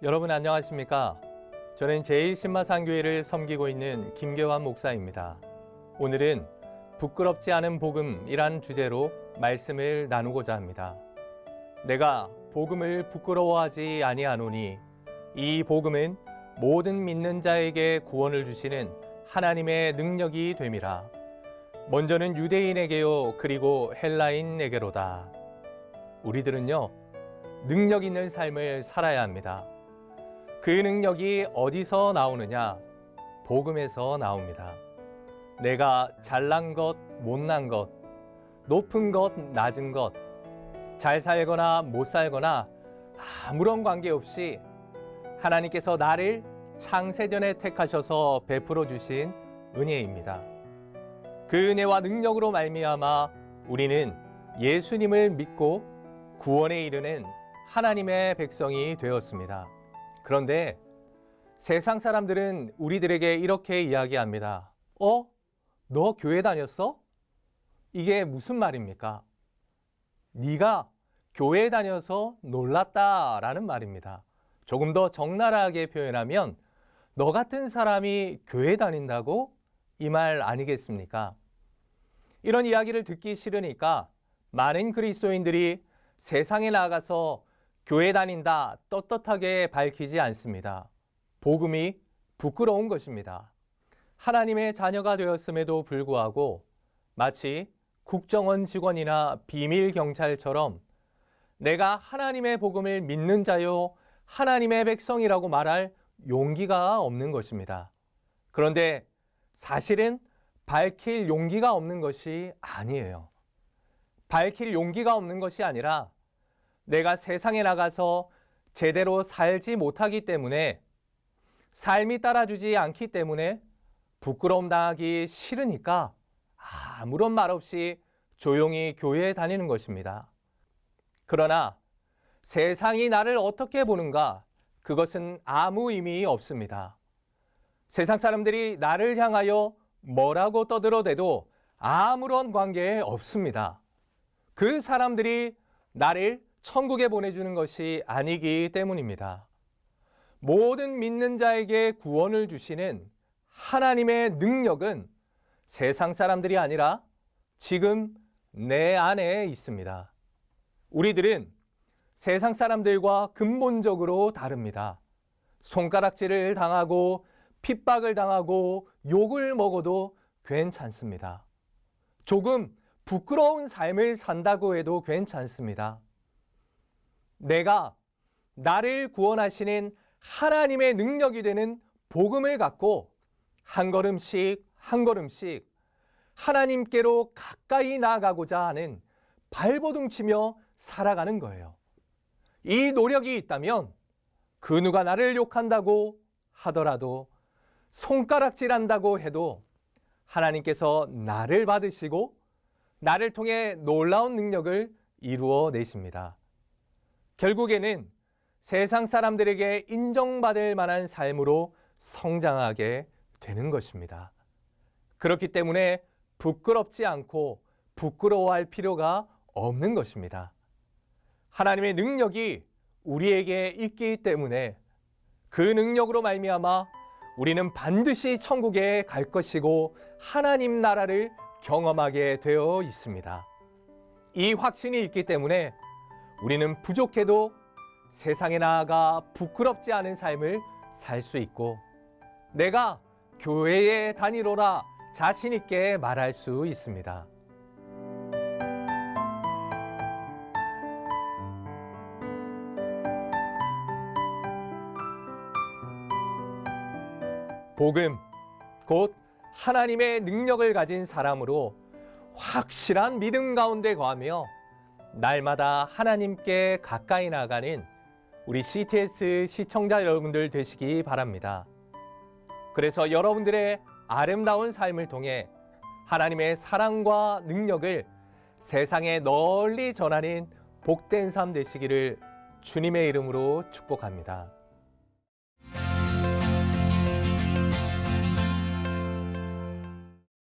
여러분 안녕하십니까? 저는 제1신마산교회를 섬기고 있는 김계환 목사입니다. 오늘은 부끄럽지 않은 복음이란 주제로 말씀을 나누고자 합니다. 내가 복음을 부끄러워하지 아니하노니 이 복음은 모든 믿는 자에게 구원을 주시는 하나님의 능력이 됨이라. 먼저는 유대인에게요 그리고 헬라인에게로다. 우리들은요 능력 있는 삶을 살아야 합니다. 그 능력이 어디서 나오느냐? 복음에서 나옵니다. 내가 잘난 것, 못난 것, 높은 것, 낮은 것, 잘 살거나 못 살거나 아무런 관계없이 하나님께서 나를 창세전에 택하셔서 베풀어 주신 은혜입니다. 그 은혜와 능력으로 말미암아 우리는 예수님을 믿고 구원에 이르는 하나님의 백성이 되었습니다. 그런데 세상 사람들은 우리들에게 이렇게 이야기합니다. 너 교회 다녔어? 이게 무슨 말입니까? 네가 교회 다녀서 놀랐다라는 말입니다. 조금 더 적나라하게 표현하면 너 같은 사람이 교회 다닌다고? 이 말 아니겠습니까? 이런 이야기를 듣기 싫으니까 많은 그리스도인들이 세상에 나가서 교회 다닌다 떳떳하게 밝히지 않습니다. 복음이 부끄러운 것입니다. 하나님의 자녀가 되었음에도 불구하고 마치 국정원 직원이나 비밀 경찰처럼 내가 하나님의 복음을 믿는 자요 하나님의 백성이라고 말할 용기가 없는 것입니다. 그런데 사실은 밝힐 용기가 없는 것이 아니에요. 밝힐 용기가 없는 것이 아니라 내가 세상에 나가서 제대로 살지 못하기 때문에, 삶이 따라주지 않기 때문에 부끄러움 당하기 싫으니까 아무런 말 없이 조용히 교회에 다니는 것입니다. 그러나 세상이 나를 어떻게 보는가? 그것은 아무 의미 없습니다. 세상 사람들이 나를 향하여 뭐라고 떠들어대도 아무런 관계 없습니다. 그 사람들이 나를 천국에 보내주는 것이 아니기 때문입니다. 모든 믿는 자에게 구원을 주시는 하나님의 능력은 세상 사람들이 아니라 지금 내 안에 있습니다. 우리들은 세상 사람들과 근본적으로 다릅니다. 손가락질을 당하고 핍박을 당하고 욕을 먹어도 괜찮습니다. 조금 부끄러운 삶을 산다고 해도 괜찮습니다. 내가 나를 구원하시는 하나님의 능력이 되는 복음을 갖고 한 걸음씩 한 걸음씩 하나님께로 가까이 나아가고자 하는 발버둥치며 살아가는 거예요. 이 노력이 있다면 그 누가 나를 욕한다고 하더라도 손가락질한다고 해도 하나님께서 나를 받으시고 나를 통해 놀라운 능력을 이루어 내십니다. 결국에는 세상 사람들에게 인정받을 만한 삶으로 성장하게 되는 것입니다. 그렇기 때문에 부끄럽지 않고 부끄러워할 필요가 없는 것입니다. 하나님의 능력이 우리에게 있기 때문에 그 능력으로 말미암아 우리는 반드시 천국에 갈 것이고 하나님 나라를 경험하게 되어 있습니다. 이 확신이 있기 때문에 우리는 부족해도 세상에 나아가 부끄럽지 않은 삶을 살 수 있고 내가 교회에 다니노라 자신 있게 말할 수 있습니다. 복음, 곧 하나님의 능력을 가진 사람으로 확실한 믿음 가운데 거하며 날마다 하나님께 가까이 나가는 우리 CTS 시청자 여러분들 되시기 바랍니다. 그래서 여러분들의 아름다운 삶을 통해 하나님의 사랑과 능력을 세상에 널리 전하는 복된 삶 되시기를 주님의 이름으로 축복합니다.